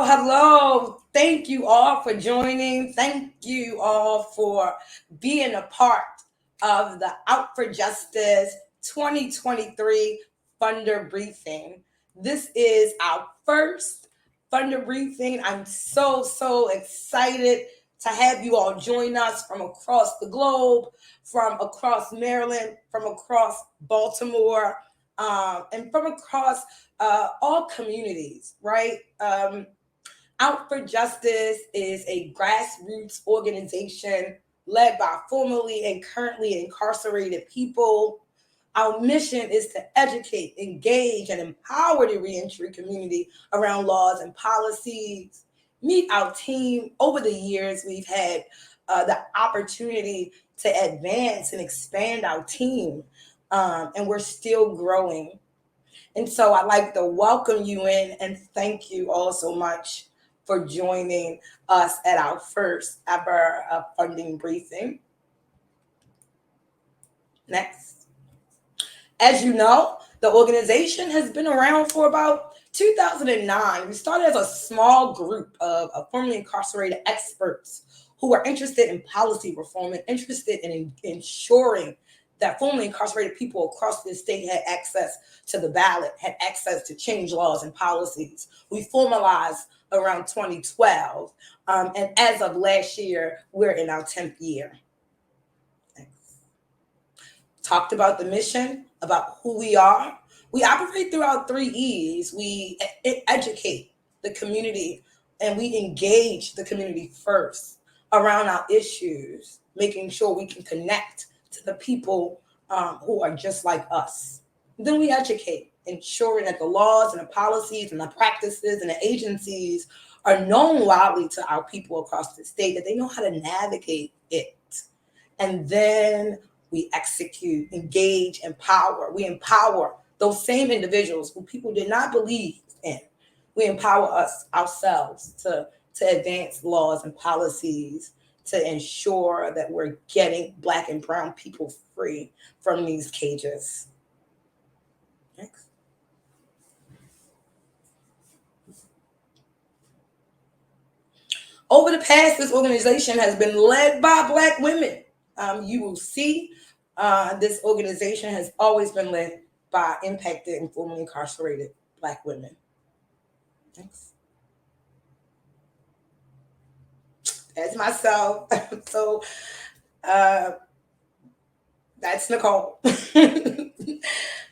Hello. Thank you all for joining. Thank you all for being a part of the Out for Justice 2023 Funder Briefing. This is our first Funder Briefing. I'm so excited to have you all join us from across the globe, from across Maryland, from across Baltimore, and from across all communities, right? Out for Justice is a grassroots organization led by formerly and currently incarcerated people. Our mission is to educate, engage, and empower the reentry community around laws and policies. Meet our team. Over the years, we've had the opportunity to advance and expand our team, and we're still growing. And so I'd like to welcome you in and thank you all so much for joining us at our first ever funding briefing. Next. As you know, the organization has been around for about 2009. We started as a small group of formerly incarcerated experts who were interested in policy reform and interested in ensuring that formerly incarcerated people across the state had access to the ballot, had access to change laws and policies. We formalized around 2012, and as of last year, we're in our 10th year. Thanks. Talked about the mission, about who we are. We operate through our 3 E's. We educate the community, and we engage the community first around our issues, making sure we can connect to the people who are just like us. Then we educate, ensuring that the laws and the policies and the practices and the agencies are known widely to our people across the state, that they know how to navigate it. And then we execute, engage, empower. We empower those same individuals who people did not believe in. We empower us ourselves to advance laws and policies to ensure that we're getting Black and brown people free from these cages. Next. Over the past, this organization has been led by Black women. You will see this organization has always been led by impacted and formerly incarcerated Black women. Thanks. That's myself. So that's Nicole.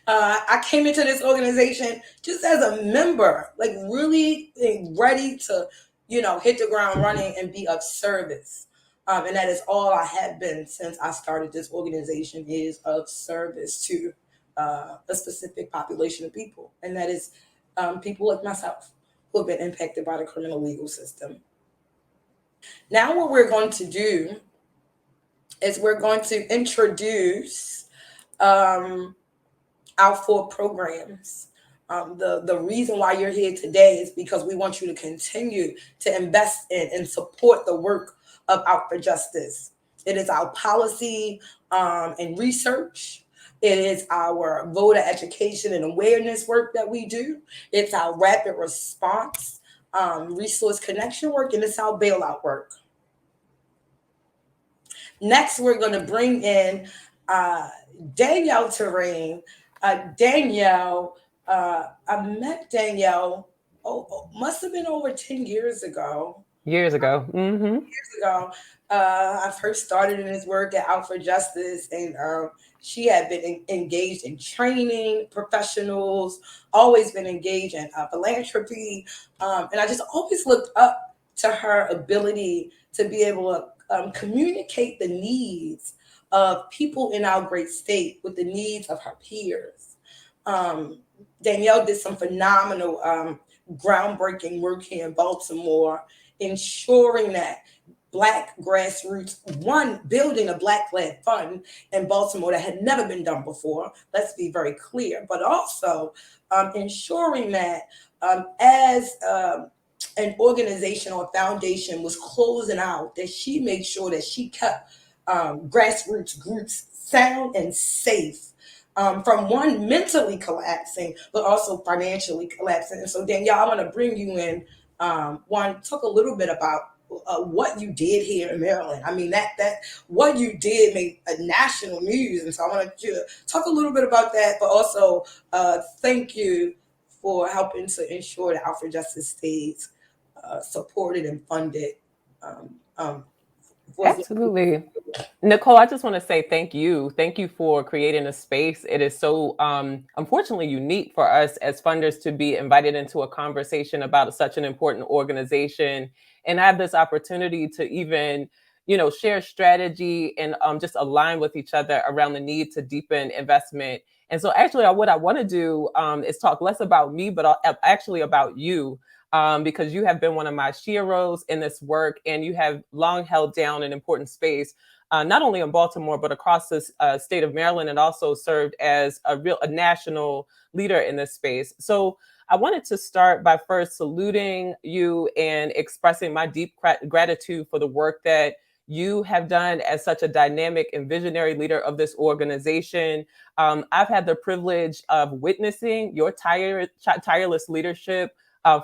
I came into this organization just as a member, like really ready to, hit the ground running and be of service. And that is all I have been since I started this organization, is of service to a specific population of people. And that is people like myself who have been impacted by the criminal legal system. Now what we're going to do is we're going to introduce our 4 programs. The reason why you're here today is because we want you to continue to invest in and support the work of Out for Justice. It is our policy and research. It is our voter education and awareness work that we do. It's our rapid response resource connection work, and it's our bailout work. Next, we're going to bring in Danielle Torain. Danielle, I met Danielle, must have been over 10 years ago. Years ago. Years ago. I first started in this work at Out for Justice, and she had been engaged in training professionals, always been engaged in philanthropy, and I just always looked up to her ability to be able to communicate the needs of people in our great state with the needs of her peers. Um, Danielle did some phenomenal groundbreaking work here in Baltimore, ensuring that Black grassroots, one, building a Black led fund in Baltimore that had never been done before, let's be very clear, but also ensuring that as an organization or foundation was closing out, that she made sure that she kept grassroots groups sound and safe from one mentally collapsing, but also financially collapsing. And so, Danielle, I want to bring you in. One, talk a little bit about what you did here in Maryland. I mean, that what you did made a national news, and so I want you to talk a little bit about that, but also thank you for helping to ensure that Alfred Justice stays supported and funded. Um, um, was Absolutely. Nicole, I just want to say thank you. Thank you for creating a space. It is so unfortunately unique for us as funders to be invited into a conversation about such an important organization and have this opportunity to even, share strategy and just align with each other around the need to deepen investment. And so actually what I want to do is talk less about me, but actually about you because you have been one of my sheroes in this work and you have long held down an important space, not only in Baltimore, but across the state of Maryland, and also served as a national leader in this space. So I wanted to start by first saluting you and expressing my deep gratitude for the work that you have done as such a dynamic and visionary leader of this organization. I've had the privilege of witnessing your tireless leadership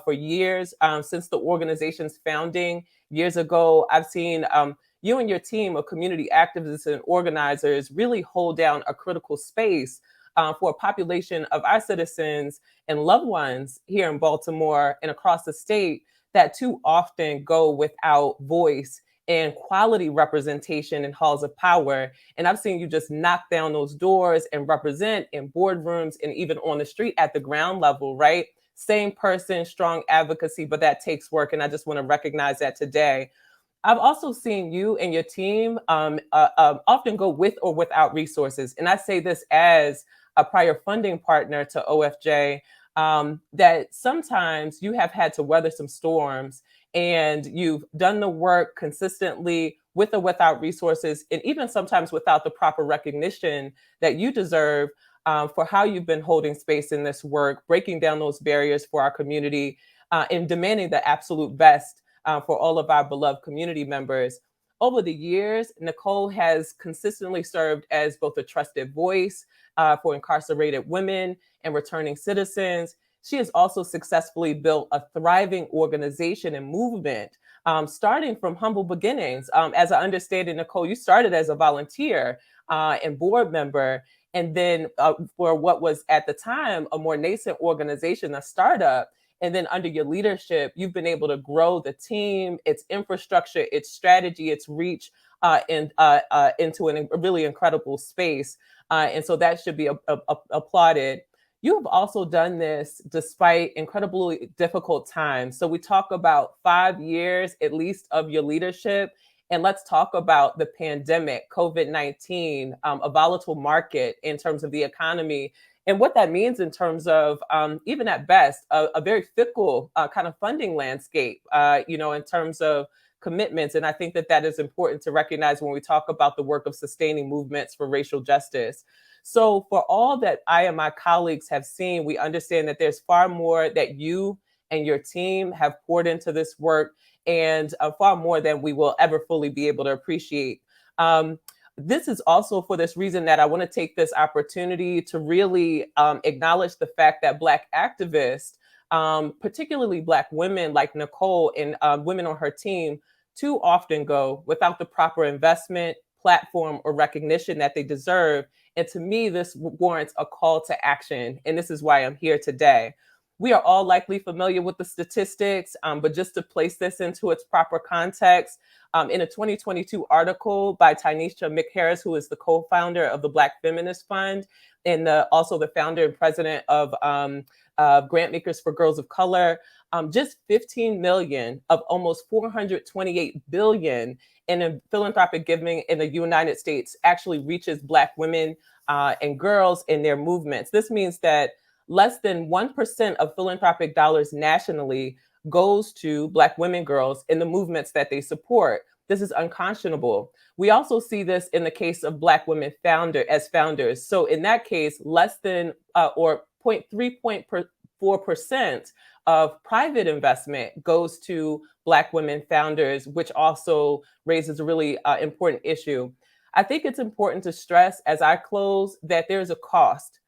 for years since the organization's founding years ago. I've seen you and your team of community activists and organizers really hold down a critical space for a population of our citizens and loved ones here in Baltimore and across the state that too often go without voice and quality representation in halls of power. And I've seen you just knock down those doors and represent in boardrooms and even on the street at the ground level, right? Same person, strong advocacy, but that takes work. And I just want to recognize that today. I've also seen you and your team often go with or without resources. And I say this as a prior funding partner to OFJ, that sometimes you have had to weather some storms and you've done the work consistently with or without resources, and even sometimes without the proper recognition that you deserve for how you've been holding space in this work, breaking down those barriers for our community, and demanding the absolute best for all of our beloved community members. Over the years, Nicole has consistently served as both a trusted voice for incarcerated women and returning citizens. She has also successfully built a thriving organization and movement, starting from humble beginnings. As I understand it, Nicole, you started as a volunteer and board member, and then for what was at the time a more nascent organization, a startup. And then under your leadership, you've been able to grow the team, its infrastructure, its strategy, its reach into a really incredible space. And so that should be applauded. You have also done this despite incredibly difficult times. So we talk about 5 years at least of your leadership. And let's talk about the pandemic, COVID-19, a volatile market in terms of the economy, and what that means in terms of, even at best, a very fickle kind of funding landscape, in terms of commitments. And I think that is important to recognize when we talk about the work of sustaining movements for racial justice. So for all that I and my colleagues have seen, we understand that there's far more that you and your team have poured into this work, and far more than we will ever fully be able to appreciate. This is also for this reason that I want to take this opportunity to really acknowledge the fact that Black activists, particularly Black women like Nicole and women on her team, too often go without the proper investment, platform, or recognition that they deserve. And to me, this warrants a call to action. And this is why I'm here today. We are all likely familiar with the statistics, but just to place this into its proper context, in a 2022 article by Tynesha McHarris, who is the co-founder of the Black Feminist Fund and also the founder and president of Grant Makers for Girls of Color, just 15 million of almost 428 billion in philanthropic giving in the United States actually reaches Black women and girls in their movements. This means that less than 1% of philanthropic dollars nationally goes to Black women, girls in the movements that they support. This is unconscionable. We also see this in the case of Black women founders. So in that case, less than or 0.3% of private investment goes to Black women founders, which also raises a really important issue. I think it's important to stress as I close that there's a cost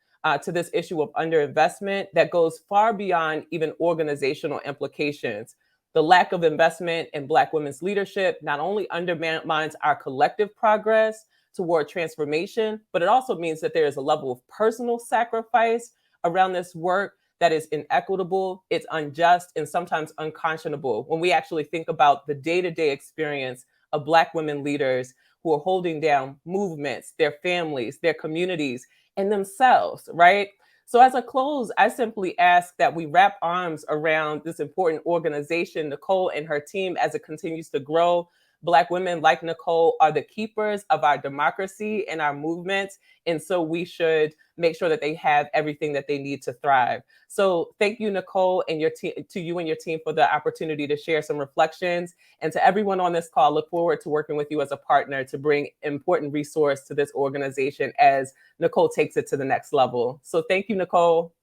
to this issue of underinvestment that goes far beyond even organizational implications. The lack of investment in Black women's leadership not only undermines our collective progress toward transformation, but it also means that there is a level of personal sacrifice around this work that is inequitable, it's unjust, and sometimes unconscionable when we actually think about the day-to-day experience of Black women leaders who are holding down movements, their families, their communities, and themselves, right? So as I close, I simply ask that we wrap arms around this important organization, Nicole and her team, as it continues to grow. Black women like Nicole are the keepers of our democracy and our movements. And so we should make sure that they have everything that they need to thrive. So thank you, Nicole, and your team, to you and your team, for the opportunity to share some reflections. And to everyone on this call, look forward to working with you as a partner to bring important resource to this organization as Nicole takes it to the next level. So thank you, Nicole.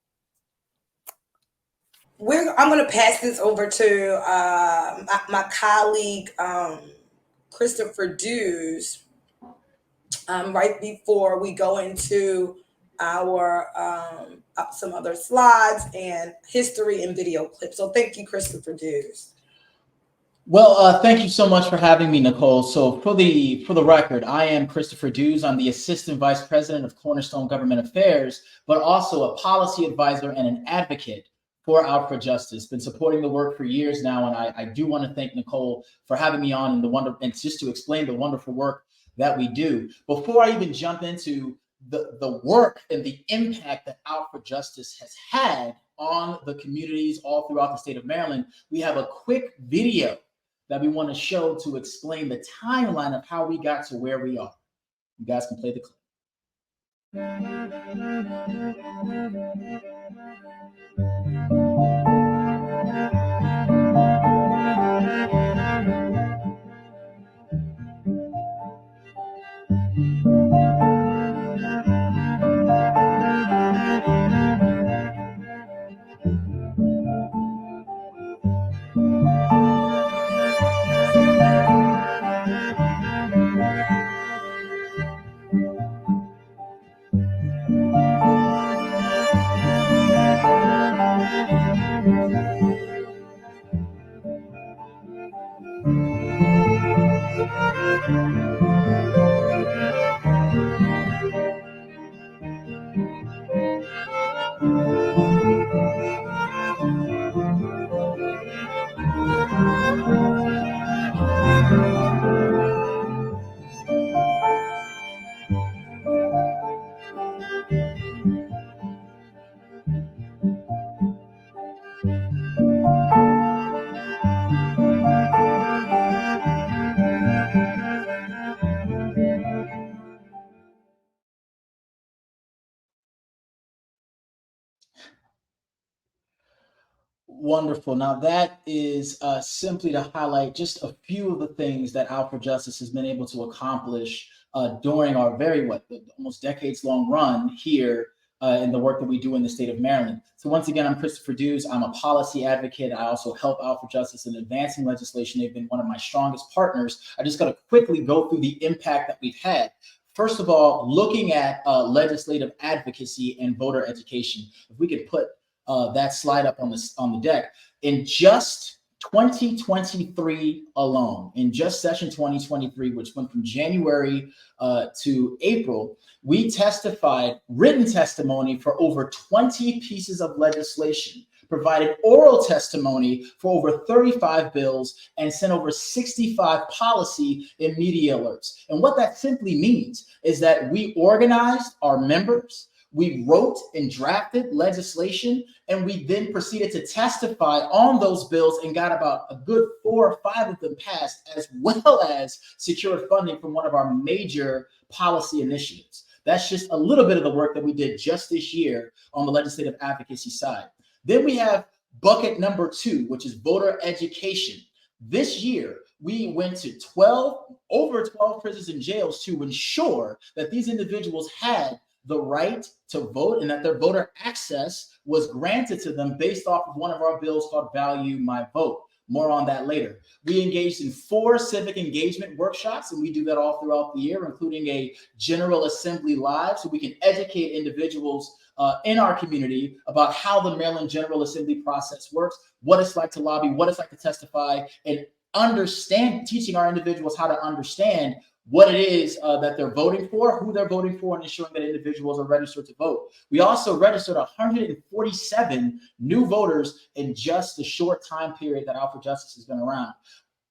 I'm going to pass this over to my colleague, Christopher Dews, right before we go into our some other slides and history and video clips. So thank you, Christopher Dews. Well, thank you so much for having me, Nicole. So for the record, I am Christopher Dews. I'm the Assistant Vice President of Cornerstone Government Affairs, but also a policy advisor and an advocate for Out for Justice. Been supporting the work for years now, and I do want to thank Nicole for having me on and just to explain the wonderful work that we do. Before I even jump into the work and the impact that Out for Justice has had on the communities all throughout the state of Maryland, we have a quick video that we want to show to explain the timeline of how we got to where we are. You guys can play the clip. Wonderful. Now that is simply to highlight just a few of the things that Out for Justice has been able to accomplish during our almost decades-long run here in the work that we do in the state of Maryland. So once again, I'm Christopher Dews. I'm a policy advocate. I also help Out for Justice in advancing legislation. They've been one of my strongest partners. I just got to quickly go through the impact that we've had. First of all, looking at legislative advocacy and voter education. If we could put that slide up on the deck. In just 2023 alone, in just session 2023, which went from January to April, we testified written testimony for over 20 pieces of legislation provided oral testimony for over 35 bills, and sent over 65 policy and media alerts. And what that simply means is that we organized our members, we wrote and drafted legislation, and we then proceeded to testify on those bills and got about a good 4 or 5 of them passed, as well as secured funding from one of our major policy initiatives. That's just a little bit of the work that we did just this year on the legislative advocacy side. Then we have bucket number 2, which is voter education. This year, we went to over 12 prisons and jails to ensure that these individuals had the right to vote and that their voter access was granted to them based off of one of our bills called Value My Vote. More on that later. We engaged in 4 civic engagement workshops, and we do that all throughout the year, including a General Assembly Live, so we can educate individuals in our community about how the Maryland General Assembly process works, what it's like to lobby, what it's like to testify, and teaching our individuals how to understand what it is that they're voting for, who they're voting for, and ensuring that individuals are registered to vote. We also registered 147 new voters in just the short time period that Out for Justice has been around.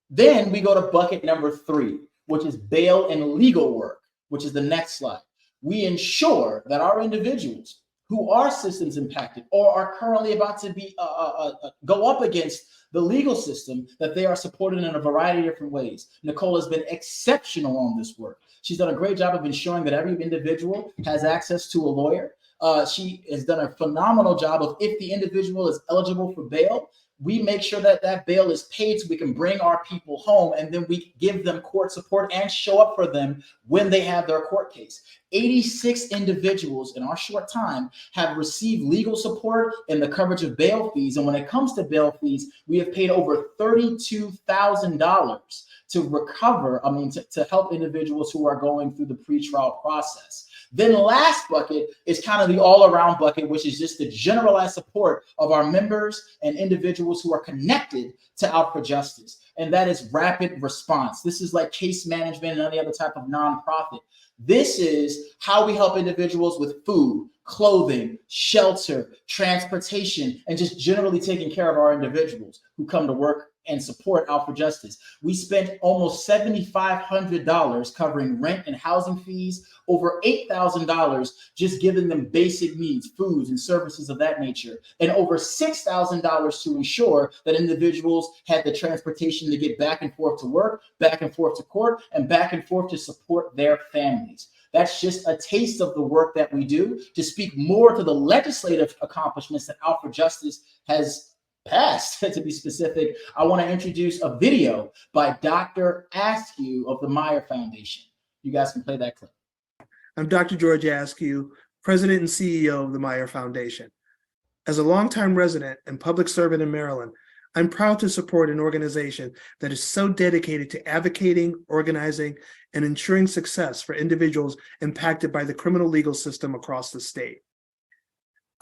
Then we go to bucket number 3, which is bail and legal work, which is the next slide. We ensure that our individuals who are systems impacted or are currently about to be go up against the legal system, that they are supported in a variety of different ways. Nicole has been exceptional on this work. She's done a great job of ensuring that every individual has access to a lawyer. She has done a phenomenal job of, if the individual is eligible for bail, we make sure that that bail is paid so we can bring our people home, and then we give them court support and show up for them when they have their court case. 86 individuals in our short time have received legal support and the coverage of bail fees. And when it comes to bail fees, we have paid over $32,000 to recover, to help individuals who are going through the pretrial process. Then the last bucket is kind of the all-around bucket, which is just the generalized support of our members and individuals who are connected to Out for Justice. And that is rapid response. This is like case management and any other type of nonprofit. This is how we help individuals with food, clothing, shelter, transportation, and just generally taking care of our individuals who come to work and support Out for Justice. We spent almost $7,500 covering rent and housing fees, over $8,000 just giving them basic needs, foods and services of that nature, and over $6,000 to ensure that individuals had the transportation to get back and forth to work, back and forth to court, and back and forth to support their families. That's just a taste of the work that we do. To speak more to the legislative accomplishments that Out for Justice has passed, to be specific, I want to introduce a video by Dr. Askew of the Meyer Foundation. You guys can play that clip. I'm Dr. George Askew, President and CEO of the Meyer Foundation. As a longtime resident and public servant in Maryland, I'm proud to support an organization that is so dedicated to advocating, organizing, and ensuring success for individuals impacted by the criminal legal system across the state.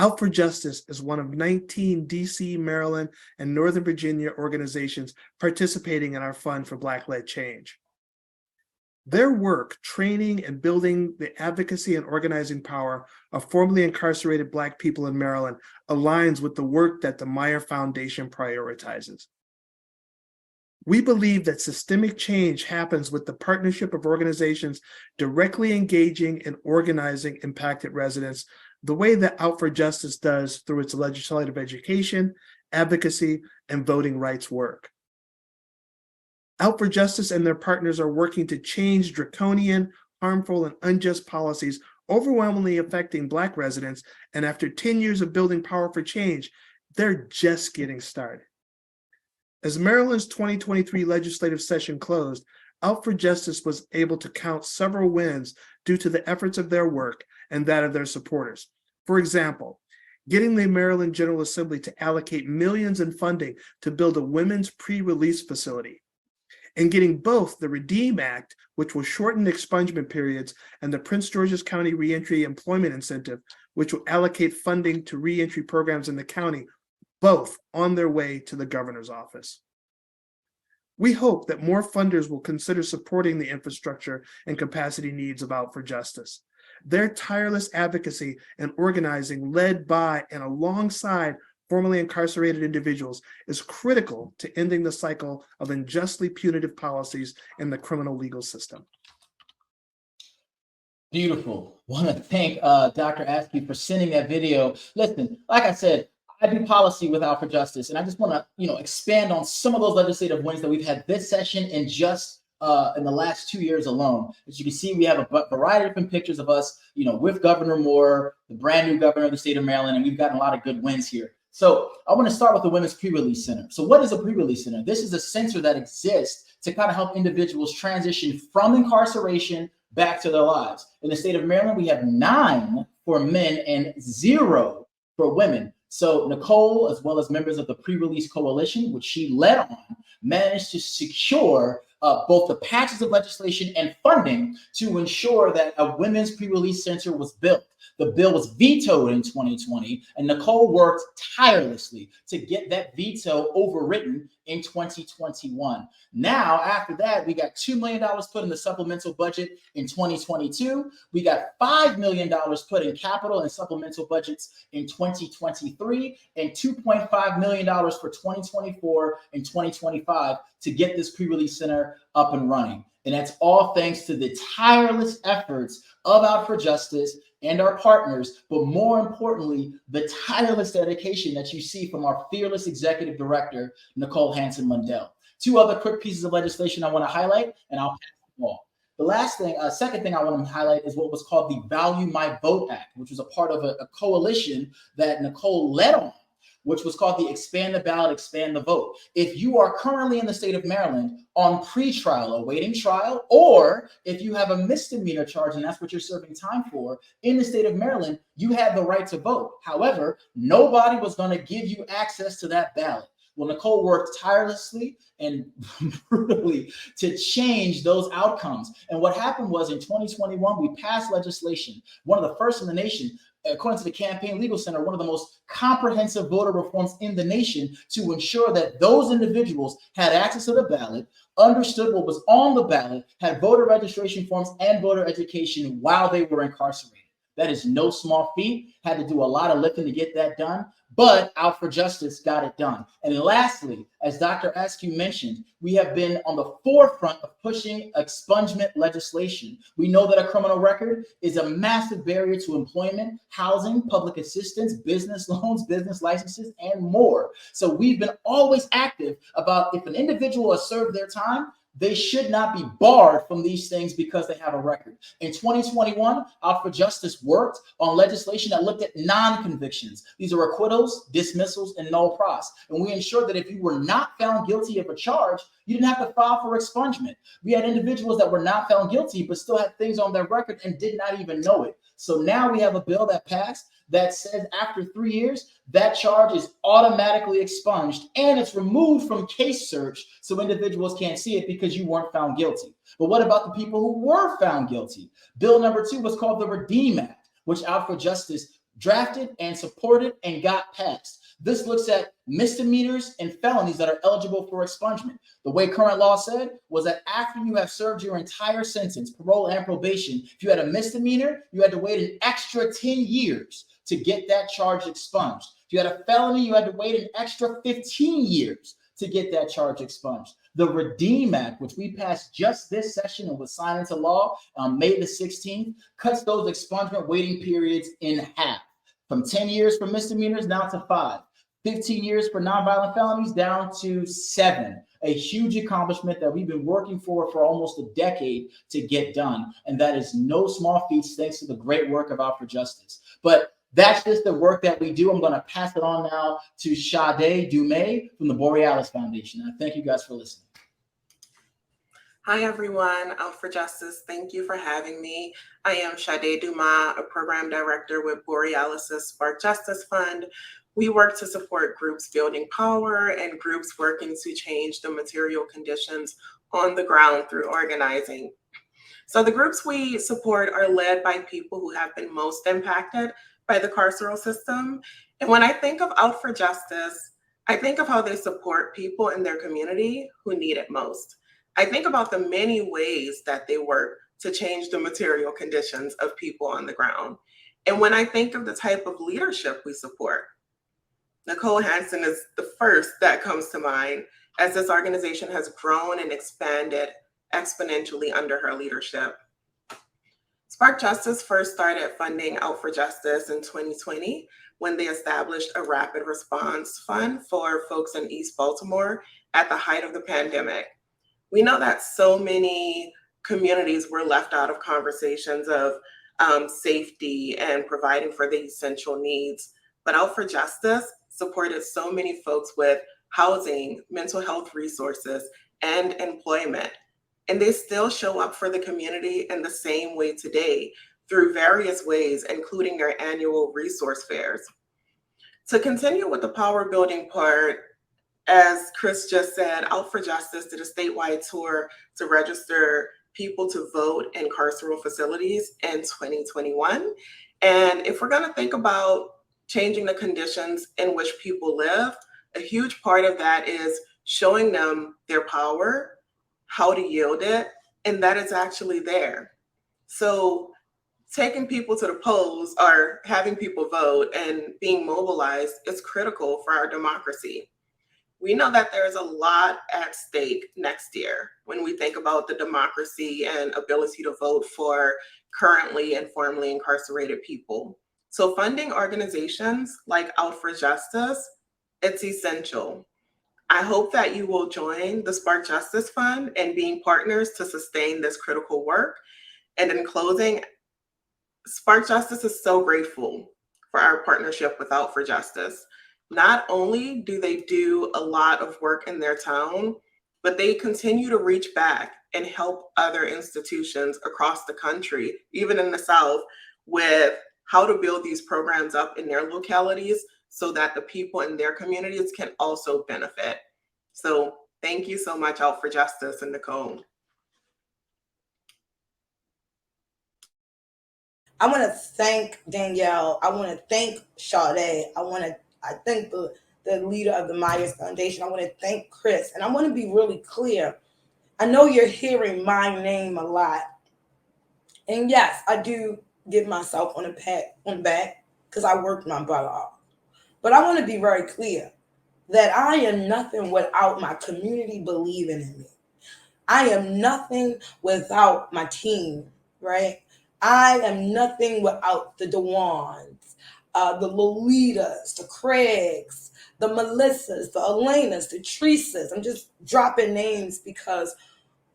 Out for Justice is one of 19 DC, Maryland, and Northern Virginia organizations participating in our Fund for Black-Led Change. Their work training and building the advocacy and organizing power of formerly incarcerated Black people in Maryland aligns with the work that the Meyer Foundation prioritizes. We believe that systemic change happens with the partnership of organizations directly engaging and organizing impacted residents, the way that Out for Justice does through its legislative education, advocacy, and voting rights work. Out for Justice and their partners are working to change draconian, harmful, and unjust policies overwhelmingly affecting Black residents, and after 10 years of building power for change, they're just getting started. As Maryland's 2023 legislative session closed, Out for Justice was able to count several wins due to the efforts of their work and that of their supporters. For example, getting the Maryland General Assembly to allocate millions in funding to build a women's pre-release facility, and getting both the REDEEM Act, which will shorten expungement periods, and the Prince George's County Reentry Employment Incentive, which will allocate funding to reentry programs in the county, both on their way to the governor's office. We hope that more funders will consider supporting the infrastructure and capacity needs of Out for Justice. Their tireless advocacy and organizing, led by and alongside formerly incarcerated individuals is critical to ending the cycle of unjustly punitive policies in the criminal legal system. Beautiful. Want to thank Dr. Askew for sending that video. Listen, like I said, I do policy with Out for Justice, and I just want to, expand on some of those legislative wins that we've had this session and just in the last 2 years alone. As you can see, we have a variety of different pictures of us, with Governor Moore, the brand new governor of the state of Maryland, and we've gotten a lot of good wins here. So I want to start with the Women's Pre-Release Center. So what is a pre-release center? This is a center that exists to kind of help individuals transition from incarceration back to their lives. In the state of Maryland, we have 9 for men and 0 for women. So Nicole, as well as members of the Pre-Release Coalition, which she led on, managed to secure both the patches of legislation and funding to ensure that a women's pre-release center was built. The bill was vetoed in 2020, and Nicole worked tirelessly to get that veto overwritten in 2021. Now, after that, we got $2 million put in the supplemental budget in 2022. We got $5 million put in capital and supplemental budgets in 2023, and $2.5 million for 2024 and 2025 to get this pre-release center up and running. And that's all thanks to the tireless efforts of Out for Justice and our partners, but more importantly, the tireless dedication that you see from our fearless executive director, Nicole Hanson-Mundell. 2 other quick pieces of legislation I want to highlight, and I'll pass the ball. The second thing I want to highlight is what was called the Value My Vote Act, which was a part of a coalition that Nicole led on, which was called the Expand the Ballot, Expand the Vote. If you are currently in the state of Maryland on pretrial, awaiting trial, or if you have a misdemeanor charge and that's what you're serving time for in the state of Maryland, you have the right to vote. However, nobody was going to give you access to that ballot. Well, Nicole worked tirelessly and brutally to change those outcomes. And what happened was in 2021, we passed legislation, one of the first in the nation, according to the Campaign Legal Center, one of the most comprehensive voter reforms in the nation to ensure that those individuals had access to the ballot, understood what was on the ballot, had voter registration forms and voter education while they were incarcerated. That is no small feat. Had to do a lot of lifting to get that done, but Out for Justice got it done. And then lastly, as Dr. Askew mentioned, we have been on the forefront of pushing expungement legislation. We know that a criminal record is a massive barrier to employment, housing, public assistance, business loans, business licenses, and more. So we've been always active about if an individual has served their time, they should not be barred from these things because they have a record. In 2021, Out for Justice worked on legislation that looked at non-convictions. These are acquittals, dismissals, and null pros. And we ensured that if you were not found guilty of a charge, you didn't have to file for expungement. We had individuals that were not found guilty, but still had things on their record and did not even know it. So now we have a bill that passed that says after 3 years, that charge is automatically expunged and it's removed from case search so individuals can't see it because you weren't found guilty. But what about the people who were found guilty? Bill number 2 was called the Redeem Act, which Out for Justice drafted and supported and got passed. This looks at misdemeanors and felonies that are eligible for expungement. The way current law said was that after you have served your entire sentence, parole and probation, if you had a misdemeanor, you had to wait an extra 10 years to get that charge expunged. If you had a felony, you had to wait an extra 15 years to get that charge expunged. The Redeem Act, which we passed just this session and was signed into law on May the 16th, cuts those expungement waiting periods in half, from 10 years for misdemeanors down to 5. 15 years for nonviolent felonies down to 7. A huge accomplishment that we've been working for almost a decade to get done. And that is no small feat thanks to the great work of Out for Justice. But that's just the work that we do. I'm going to pass it on now to Sade Dumas from the Borealis Foundation. And thank you guys for listening. Hi, everyone. Out for Justice. Thank you for having me. I am Sade Dumas, a program director with Borealis' Spark Justice Fund. We work to support groups building power and groups working to change the material conditions on the ground through organizing. So the groups we support are led by people who have been most impacted by the carceral system. And when I think of Out for Justice, I think of how they support people in their community who need it most. I think about the many ways that they work to change the material conditions of people on the ground. And when I think of the type of leadership we support, Nicole Hanson is the first that comes to mind, as this organization has grown and expanded exponentially under her leadership. Spark Justice first started funding Out for Justice in 2020 when they established a rapid response fund for folks in East Baltimore at the height of the pandemic. We know that so many communities were left out of conversations of safety and providing for the essential needs, but Out for Justice supported so many folks with housing, mental health resources, and employment. And they still show up for the community in the same way today through various ways, including their annual resource fairs. To continue with the power building part, as Chris just said, Out for Justice did a statewide tour to register people to vote in carceral facilities in 2021. And if we're going to think about changing the conditions in which people live, a huge part of that is showing them their power, how to yield it, and that it's actually there. So taking people to the polls or having people vote and being mobilized is critical for our democracy. We know that there's a lot at stake next year when we think about the democracy and ability to vote for currently and formerly incarcerated people. So funding organizations like Out for Justice, it's essential. I hope that you will join the Spark Justice Fund and being partners to sustain this critical work. And in closing, Spark Justice is so grateful for our partnership with Out for Justice. Not only do they do a lot of work in their town, but they continue to reach back and help other institutions across the country, even in the South, with how to build these programs up in their localities so that the people in their communities can also benefit. So thank you so much, Out for Justice and Nicole. I want to thank Danielle. I want to thank Sade. I thank the leader of the Meyer Foundation. I want to thank Chris. And I want to be really clear. I know you're hearing my name a lot. And yes, I do give myself on the back because I worked my butt off. But I want to be very clear that I am nothing without my community believing in me. I am nothing without my team, right? I am nothing without the Dewans, the Lolitas, the Craigs, the Melissas, the Elenas, the Teresas. I'm just dropping names because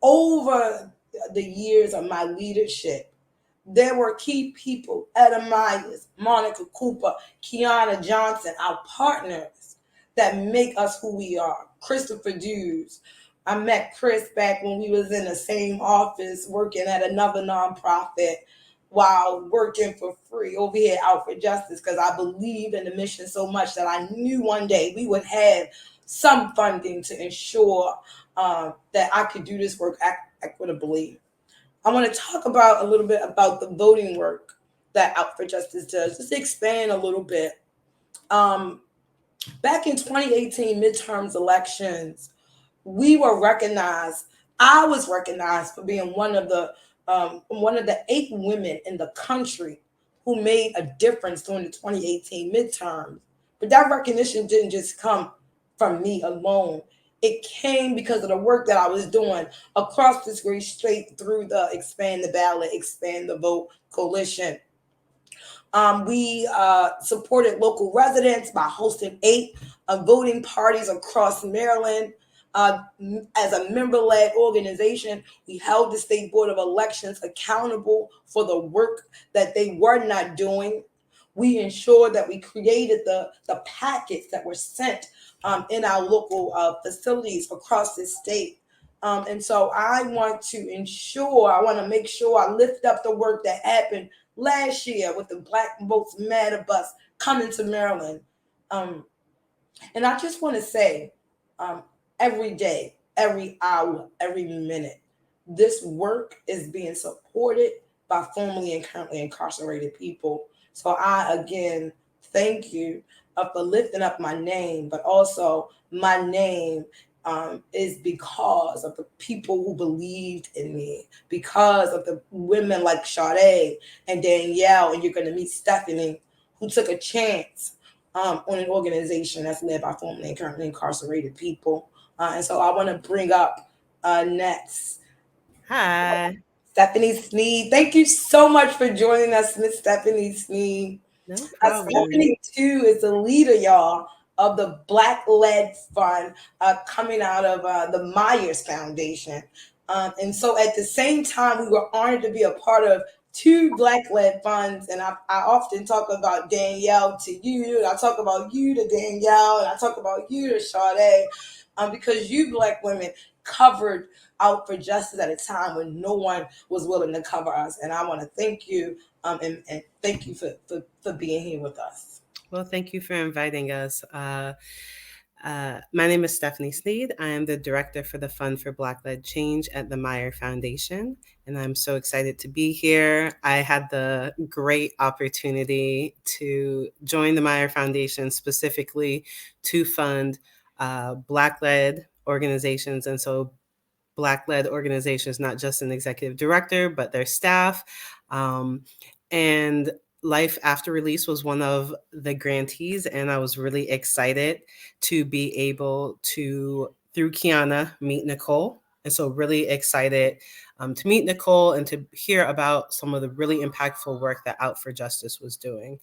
over the years of my leadership, there were key people, Etta Myers, Monica Cooper, Kiana Johnson, our partners that make us who we are. Christopher Dews. I met Chris back when we was in the same office working at another nonprofit while working for free over here Out for Justice because I believe in the mission so much that I knew one day we would have some funding to ensure that I could do this work equitably. I want to talk about a little bit about the voting work that Out for Justice does. Just to expand a little bit. Back in 2018 midterms elections, we were recognized. I was recognized for being one of the 8 women in the country who made a difference during the 2018 midterms. But that recognition didn't just come from me alone. It came because of the work that I was doing across this great state through the Expand the Ballot, Expand the Vote coalition. We supported local residents by hosting 8 voting parties across Maryland. As a member-led organization, we held the State Board of Elections accountable for the work that they were not doing. We ensured that we created the packets that were sent in our local facilities across the state. And so I want to make sure I lift up the work that happened last year with the Black Votes Matter bus coming to Maryland. And I just want to say, every day, every hour, every minute, this work is being supported by formerly and currently incarcerated people. So I, again, thank you for lifting up my name, but also my name is because of the people who believed in me, because of the women like Sade and Danielle, and you're going to meet Stephanie, who took a chance on an organization that's led by formerly and currently incarcerated people. And so I want to bring up next Hi. Stephanie Sneed. Thank you so much for joining us, Miss Stephanie Sneed. No problem. Stephanie, too, is the leader, y'all, of the Black-led Fund coming out of the Meyer Foundation. And so at the same time, we were honored to be a part of two Black-led funds. And I often talk about Danielle to you, and I talk about you to Danielle, and I talk about you to Sade, because you Black women covered Out for Justice at a time when no one was willing to cover us. And I want to thank you and thank you for being here with us. Well, thank you for inviting us. My name is Stephanie Sneed. I am the director for the Fund for Black-led Change at the Meyer Foundation, and I'm so excited to be here. I had the great opportunity to join the Meyer Foundation specifically to fund Black-led organizations, and so Black-led organizations, not just an executive director, but their staff. And Life After Release was one of the grantees, and I was really excited to be able to, through Kiana, meet Nicole. And so really excited to meet Nicole and to hear about some of the really impactful work that Out for Justice was doing.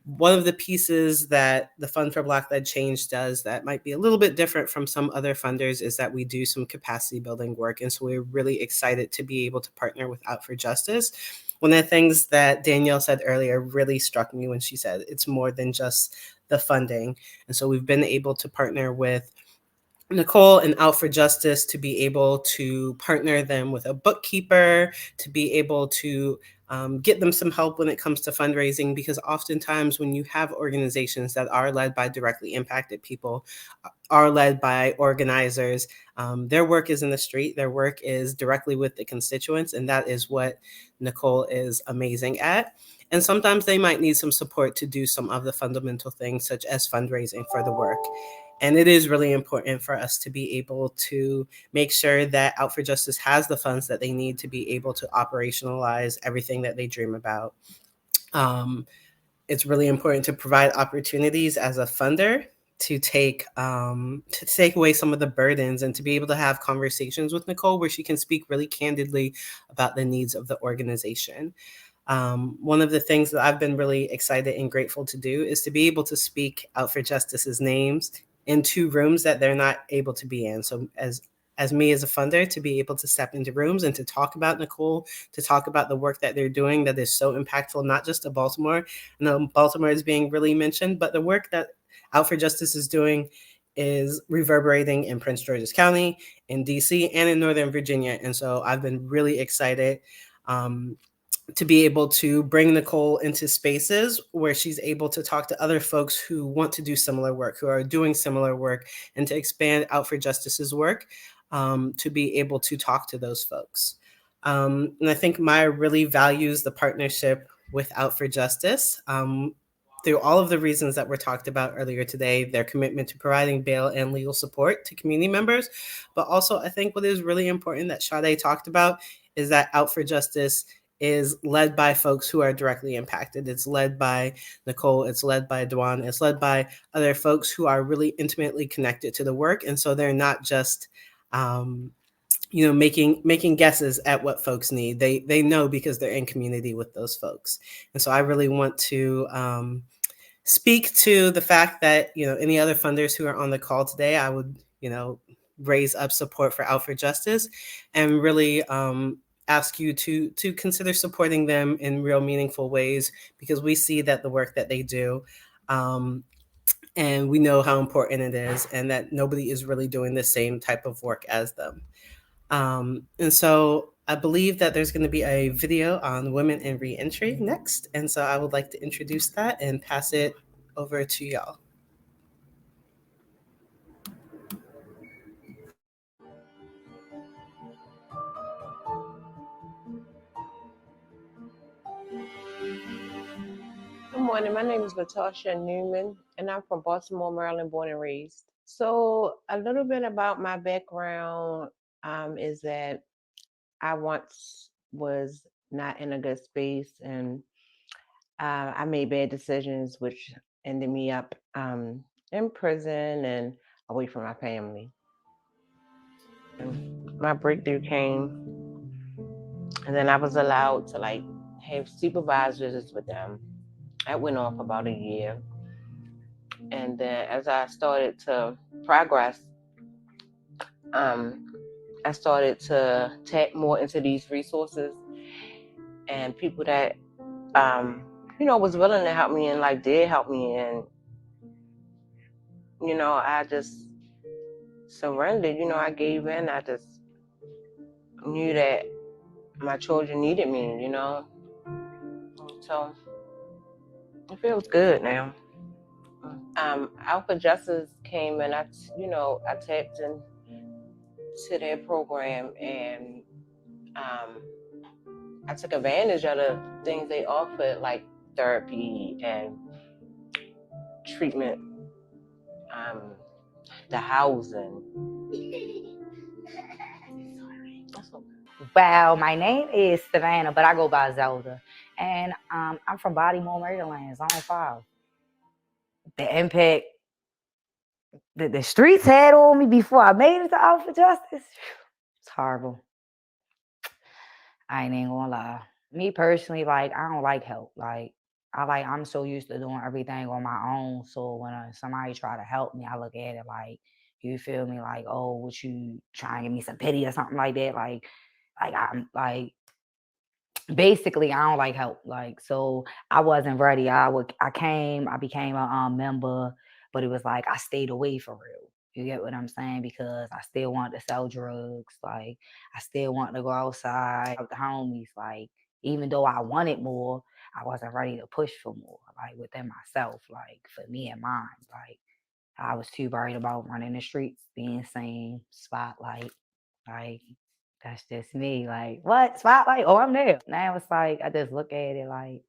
One of the pieces that the Fund for Black-led Change does that might be a little bit different from some other funders is that we do some capacity building work. And so we're really excited to be able to partner with Out for Justice. One of the things that Danielle said earlier really struck me when she said it's more than just the funding. And so we've been able to partner with Nicole and Out for Justice to be able to partner them with a bookkeeper, to be able to get them some help when it comes to fundraising, because oftentimes when you have organizations that are led by directly impacted people, are led by organizers, their work is in the street, their work is directly with the constituents, and that is what Nicole is amazing at. And sometimes they might need some support to do some of the fundamental things, such as fundraising for the work. And it is really important for us to be able to make sure that Out for Justice has the funds that they need to be able to operationalize everything that they dream about. It's really important to provide opportunities as a funder to take away some of the burdens and to be able to have conversations with Nicole where she can speak really candidly about the needs of the organization. One of the things that I've been really excited and grateful to do is to be able to speak Out for Justice's names in two rooms that they're not able to be in. So as me as a funder, to be able to step into rooms and to talk about Nicole, to talk about the work that they're doing that is so impactful, not just to Baltimore. I know Baltimore is being really mentioned, but the work that Out for Justice is doing is reverberating in Prince George's County, in DC, and in Northern Virginia. And so I've been really excited to be able to bring Nicole into spaces where she's able to talk to other folks who want to do similar work, who are doing similar work, and to expand Out for Justice's work to be able to talk to those folks. And I think Meyer really values the partnership with Out for Justice. Through all of the reasons that were talked about earlier today, their commitment to providing bail and legal support to community members. But also, I think what is really important that Sade talked about is that Out for Justice is led by folks who are directly impacted. It's led by Nicole, it's led by Dwan, it's led by other folks who are really intimately connected to the work. And so they're not just making guesses at what folks need. They know because they're in community with those folks. And so I really want to speak to the fact that, any other funders who are on the call today, I would, raise up support for Out for Justice and really ask you to consider supporting them in real meaningful ways, because we see that the work that they do and we know how important it is, and that nobody is really doing the same type of work as them. And so I believe that there's going to be a video on women in reentry next. And so I would like to introduce that and pass it over to y'all. Good morning. My name is Natasha Newman, and I'm from Baltimore, Maryland, born and raised. So a little bit about my background is that I once was not in a good space, and I made bad decisions, which ended me up in prison and away from my family. And my breakthrough came, and then I was allowed to like have supervisors with them. That went on for about a year. And then as I started to progress, I started to tap more into these resources and people that, was willing to help me and like did help me. And, I just surrendered, I gave in. I just knew that my children needed me, So it feels good now. Alpha Justice came and I tapped into their program and I took advantage of the things they offered, like therapy and treatment, the housing. Well, my name is Savannah, but I go by Zelda. And I'm from Baltimore, Maryland, Zone 5. The impact that the streets had on me before I made it to Alpha Justice, it's horrible. I ain't gonna lie. Me personally, like, I don't like help. Like, I'm so used to doing everything on my own. So when somebody try to help me, I look at it like, you feel me? Like, oh, what you trying to give me some pity or something like that? Like I'm like, basically, I don't like help. Like, so I wasn't ready. I became a member, but it was like I stayed away for real. You get what I'm saying? Because I still wanted to sell drugs. Like, I still wanted to go outside with the homies. Like, even though I wanted more, I wasn't ready to push for more. Like, within myself, like for me and mine. Like, I was too worried about running the streets, being seen, spotlight. Like, that's just me. Like, what? Spotlight? Oh, I'm there. Now it's like, I just look at it like,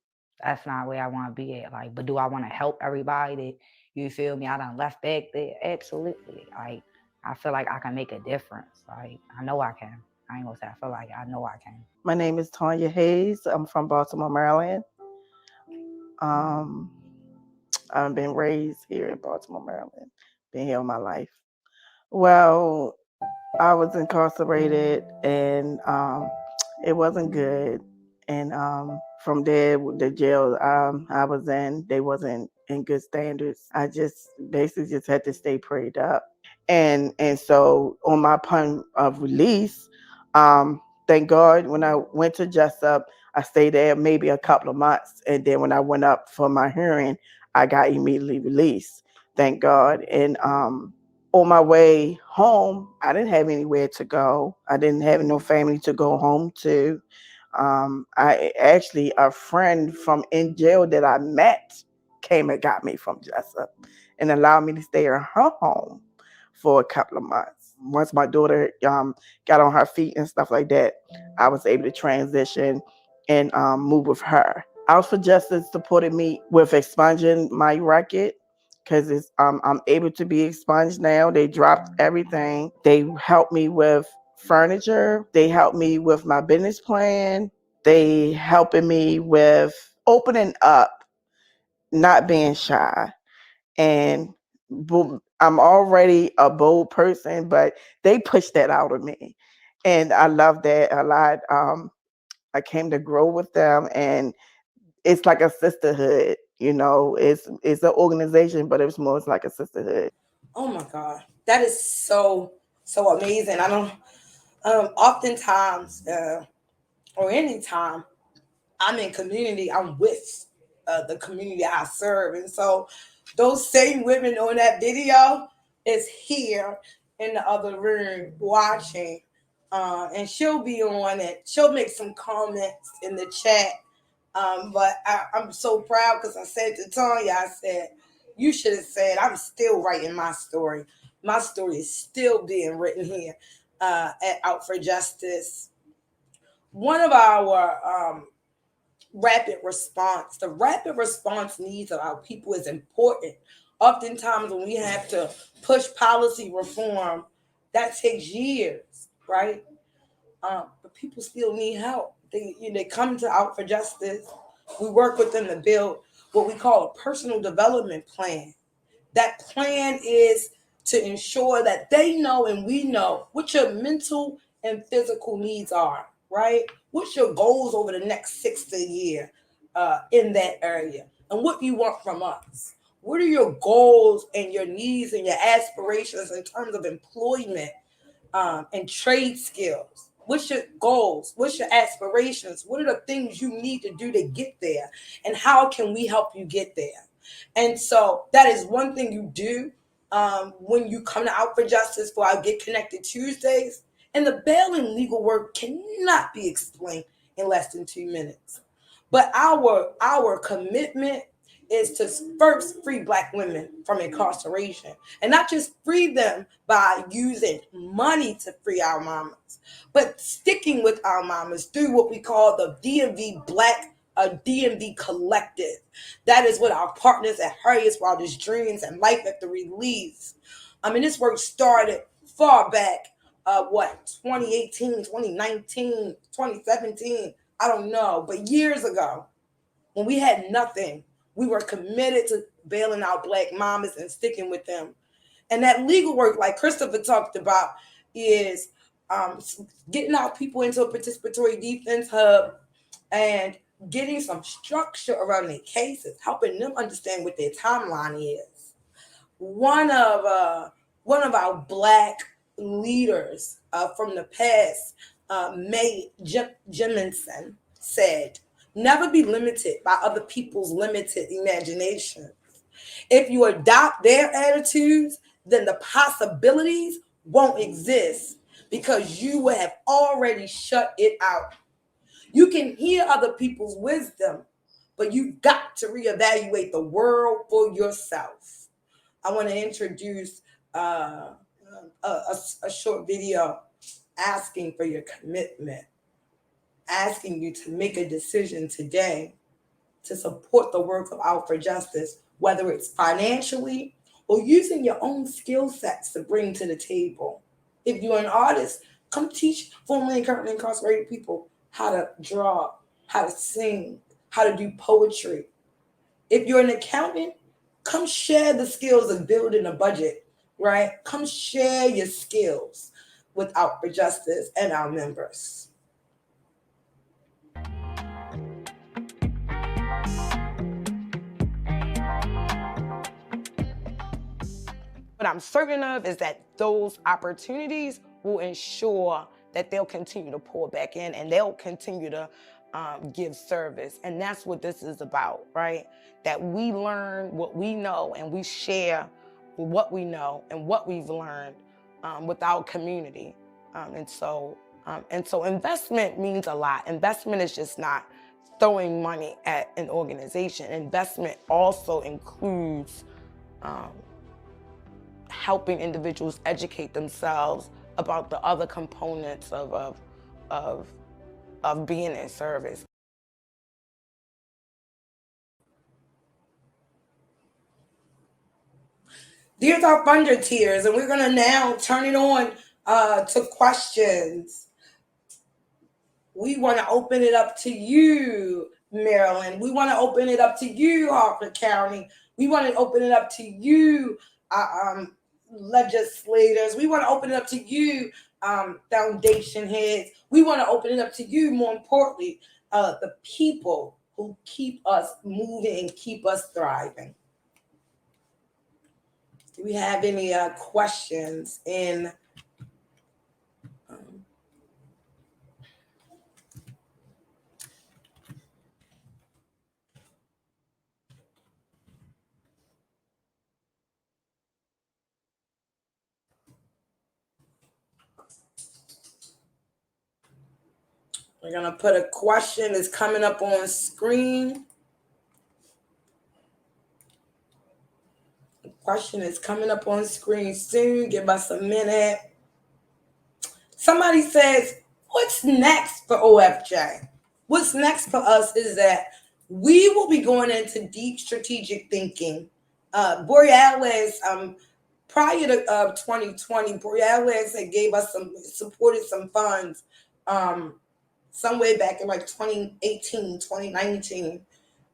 that's not where I want to be at. Like, but do I want to help everybody that, you feel me, I done left back there? Absolutely. Like, I feel like I can make a difference. Like, I know I can. I ain't gonna say I feel like I know I can. My name is Tanya Hayes. I'm from Baltimore, Maryland. I've been raised here in Baltimore, Maryland. Been here all my life. Well, I was incarcerated and it wasn't good. And from there, the jail I was in, they wasn't in good standards. I just basically just had to stay prayed up. And so on my point of release, thank God when I went to Jessup, I stayed there maybe a couple of months. And then when I went up for my hearing, I got immediately released. Thank God. And on my way home, I didn't have anywhere to go. I didn't have no family to go home to. I actually, a friend from in jail that I met came and got me from Jessup and allowed me to stay in her home for a couple of months. Once my daughter got on her feet and stuff like that, I was able to transition and move with her. Out for Justice supported me with expunging my record because I'm able to be expunged now. They dropped everything. They helped me with furniture. They helped me with my business plan. They helping me with opening up, not being shy. And I'm already a bold person, but they pushed that out of me. And I love that a lot. I came to grow with them, and it's like a sisterhood. It's an organization, but it's more like a sisterhood. Oh my God, that is so amazing. I don't oftentimes or anytime I'm in community, I'm with the community I serve, and so those same women on that video is here in the other room watching, and she'll be on it. She'll make some comments in the chat, but I'm so proud because I said to Tanya, I said, "You should have said I'm still writing my story. My story is still being written here at Out for Justice." One of our the rapid response needs of our people is important. Oftentimes, when we have to push policy reform, that takes years, right? But people still need help. They come to Out for Justice. We work with them to build what we call a personal development plan. That plan is to ensure that they know and we know what your mental and physical needs are, right? What's your goals over the next 6 years in that area? And what you want from us? What are your goals and your needs and your aspirations in terms of employment and trade skills? What's your goals? What's your aspirations? What are the things you need to do to get there? And how can we help you get there? And so that is one thing you do when you come to Out for Justice for our Get Connected Tuesdays. And the bail and legal work cannot be explained in less than 2 minutes. But our commitment is to first free Black women from incarceration, and not just free them by using money to free our mamas, but sticking with our mamas through what we call the DMV Black DMV Collective. That is what our partners at Harriet's Wildest Dreams and Life After Release. This work started far back, 2018, 2019, 2017, I don't know, but years ago, when we had nothing, we were committed to bailing out Black mamas and sticking with them. And that legal work, like Christopher talked about, is getting our people into a participatory defense hub and getting some structure around their cases, helping them understand what their timeline is. One of our Black leaders from the past, May Jemison, said, "Never be limited by other people's limited imagination. If you adopt their attitudes, then the possibilities won't exist because you will have already shut it out. You can hear other people's wisdom, but you've got to reevaluate the world for yourself." I want to introduce a short video asking for your commitment, asking you to make a decision today to support the work of Out for Justice, whether it's financially or using your own skill sets to bring to the table. If you're an artist, come teach formerly and currently incarcerated people how to draw, how to sing, how to do poetry. If you're an accountant, come share the skills of building a budget, right? Come share your skills with Out for Justice and our members. What I'm certain of is that those opportunities will ensure that they'll continue to pour back in and they'll continue to give service. And that's what this is about, right? That we learn what we know and we share what we know and what we've learned with our community. And so investment means a lot. Investment is just not throwing money at an organization. Investment also includes helping individuals educate themselves about the other components of being in service. Here's our funder tiers, and we're gonna now turn it on to questions. We want to open it up to you, Maryland. We want to open it up to you, Harford County. We want to open it up to you, legislators. We want to open it up to you, foundation heads. We want to open it up to you, more importantly, the people who keep us moving and keep us thriving. Do we have any questions in? We're going to put a question that's coming up on screen. The question is coming up on screen soon. Give us a minute. Somebody says, what's next for OFJ? What's next for us is that we will be going into deep strategic thinking. Borealis, prior to 2020, Borealis had gave us supported some funds some way back in like 2018, 2019.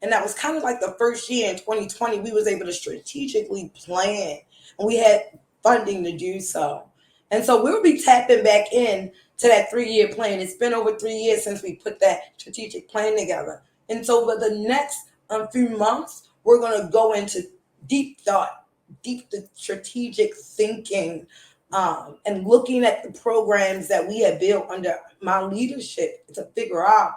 And that was kind of like the first year in 2020, we was able to strategically plan, and we had funding to do so. And so we'll be tapping back in to that 3-year plan. It's been over 3 years since we put that strategic plan together. And so for the next few months, we're going to go into deep thought, deep strategic thinking, and looking at the programs that we have built under my leadership to figure out,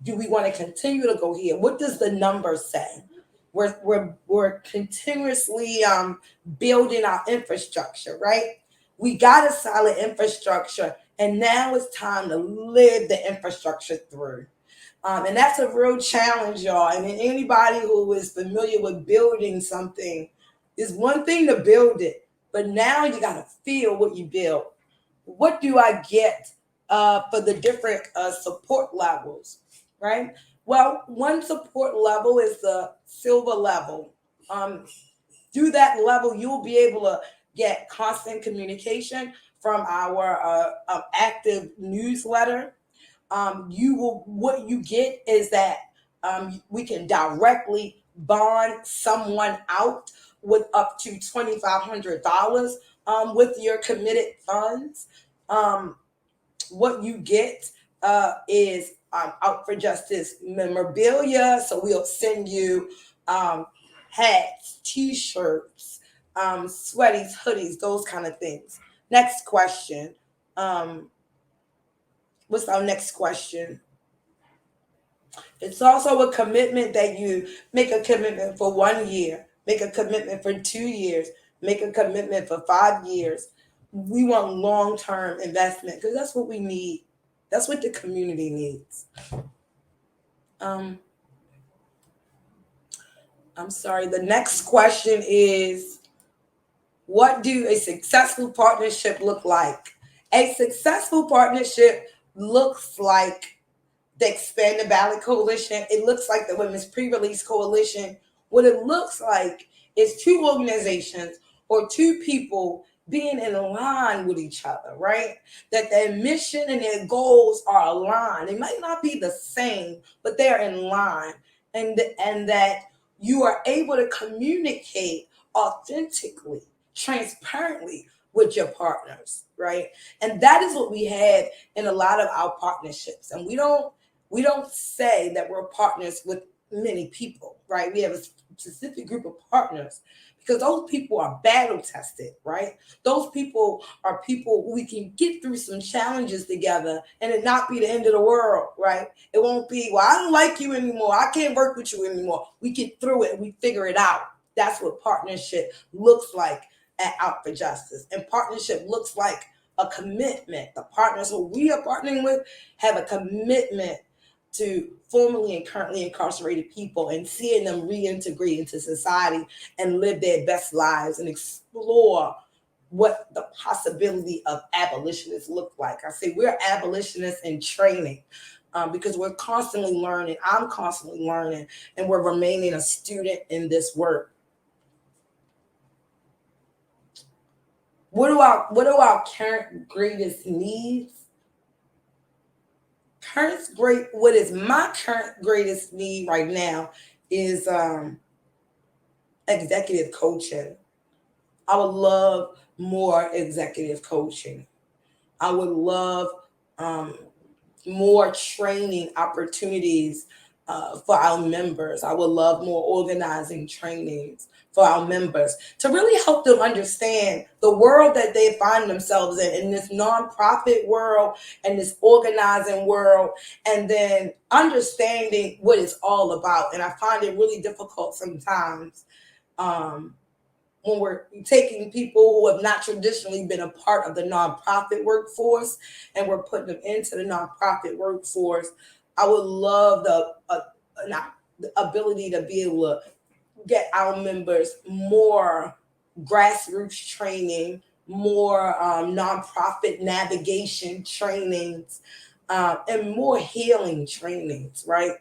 do we want to continue to go here? What does the number say? We're continuously building our infrastructure, right? We got a solid infrastructure, and now it's time to live the infrastructure through. And that's a real challenge, y'all. I mean, anybody who is familiar with building something, is one thing to build it, but now you got to feel what you build. What do I get for the different support levels, right? Well, one support level is the silver level. Through that level, you'll be able to get constant communication from our active newsletter. What you get is that we can directly bond someone out with up to $2,500 with your committed funds. What you get is Out for Justice memorabilia. So we'll send you hats, t-shirts, sweaties, hoodies, those kind of things. Next question. What's our next question? It's also a commitment that you make a commitment for 1 year, make a commitment for 2 years, make a commitment for 5 years. We want long-term investment because that's what we need. That's what the community needs. I'm sorry. The next question is, what do a successful partnership look like? A successful partnership looks like the Expand the Ballot Coalition. It looks like the Women's Pre-Release Coalition. What it looks like is two organizations or two people being in line with each other, right? That their mission and their goals are aligned. They might not be the same, but they're in line. And that you are able to communicate authentically, transparently with your partners, right? And that is what we have in a lot of our partnerships. And we don't say that we're partners with many people, right? We have a specific group of partners because those people are battle tested, right? Those people are people we can get through some challenges together and it not be the end of the world, right? It won't be, well, I don't like you anymore. I can't work with you anymore. We get through it and we figure it out. That's what partnership looks like at Out for Justice. And partnership looks like a commitment. The partners who we are partnering with have a commitment to formerly and currently incarcerated people and seeing them reintegrate into society and live their best lives and explore what the possibility of abolitionists look like. I say we're abolitionists in training because we're constantly learning. I'm constantly learning, and we're remaining a student in this work. What are our current greatest needs? What is my current greatest need right now is executive coaching. I would love more executive coaching. I would love more training opportunities for our members. I would love more organizing trainings for our members to really help them understand the world that they find themselves in this nonprofit world and this organizing world, and then understanding what it's all about. And I find it really difficult sometimes when we're taking people who have not traditionally been a part of the nonprofit workforce and we're putting them into the nonprofit workforce. I would love the ability to be able to get our members more grassroots training, more nonprofit navigation trainings, and more healing trainings, right?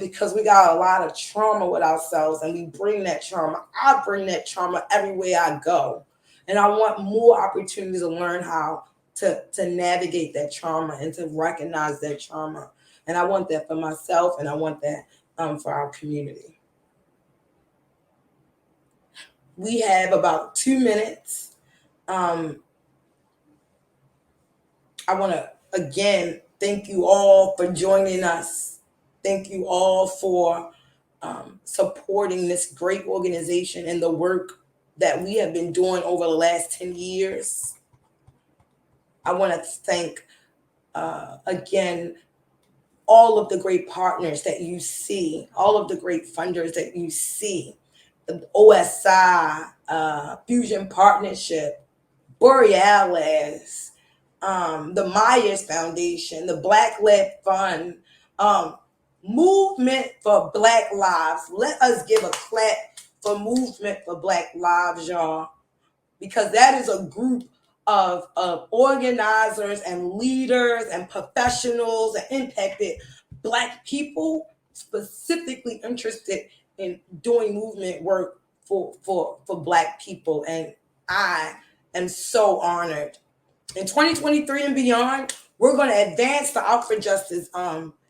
Because we got a lot of trauma with ourselves and we bring that trauma. I bring that trauma everywhere I go. And I want more opportunities to learn how to navigate that trauma and to recognize that trauma. And I want that for myself and I want that for our community. We have about 2 minutes. I want to again thank you all for joining us. Thank you all for supporting this great organization and the work that we have been doing over the last 10 years. I want to thank, again, all of the great partners that you see, all of the great funders that you see, the OSI, Fusion Partnership, Borealis, the Meyer Foundation, the Black Led Fund, Movement for Black Lives. Let us give a clap for Movement for Black Lives, y'all, because that is a group of organizers and leaders and professionals and impacted Black people specifically interested in doing movement work for Black people. And I am so honored. In 2023 and beyond, we're going to advance the Out for Justice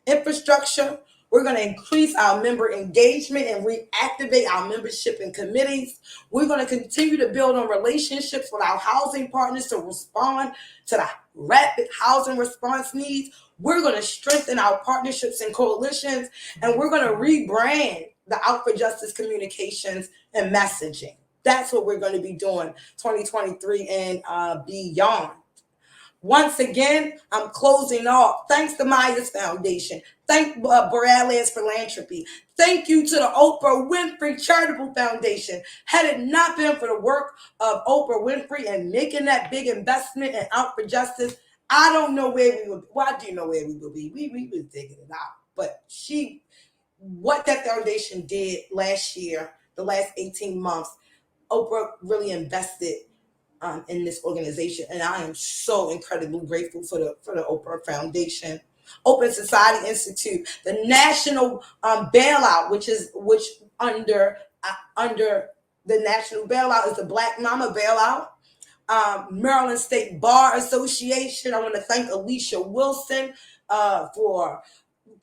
infrastructure. We're going to increase our member engagement and reactivate our membership in committees. We're going to continue to build on relationships with our housing partners to respond to the rapid housing response needs. We're going to strengthen our partnerships and coalitions, and we're going to rebrand the Out for Justice communications and messaging. That's what we're going to be doing 2023 and beyond. Once again, I'm closing off. Thanks to Meyer Foundation. Thank Borealis Philanthropy. Thank you to the Oprah Winfrey Charitable Foundation. Had it not been for the work of Oprah Winfrey and making that big investment in Out for Justice, I don't know where we would be. Well, I do know where we will be. We was digging it out. But what that foundation did last year, the last 18 months, Oprah really invested in this organization, and I am so incredibly grateful for the Oprah Foundation, Open Society Institute, the National Bailout, which under the National Bailout is the Black Mama Bailout, Maryland State Bar Association. I want to thank Alicia Wilson for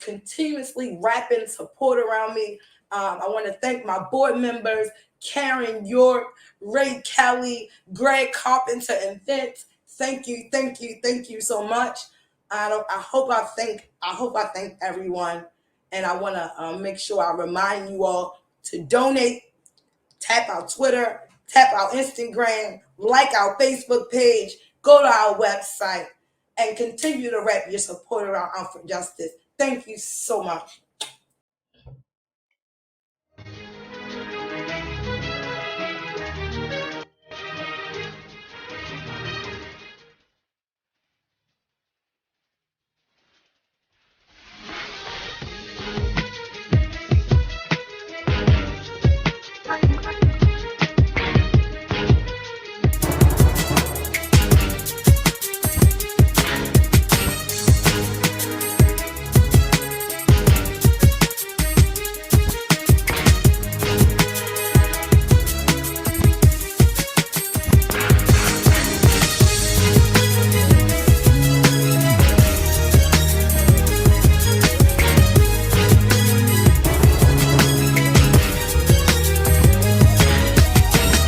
continuously wrapping support around me. I want to thank my board members, Karen York, Ray Kelly, Greg Carpenter, and Vince. Thank you so much. I hope I thank everyone, and I want to make sure I remind you all to donate. Tap our Twitter, tap our Instagram, like our Facebook page, go to our website, and continue to wrap your support around Out for Justice. Thank you so much.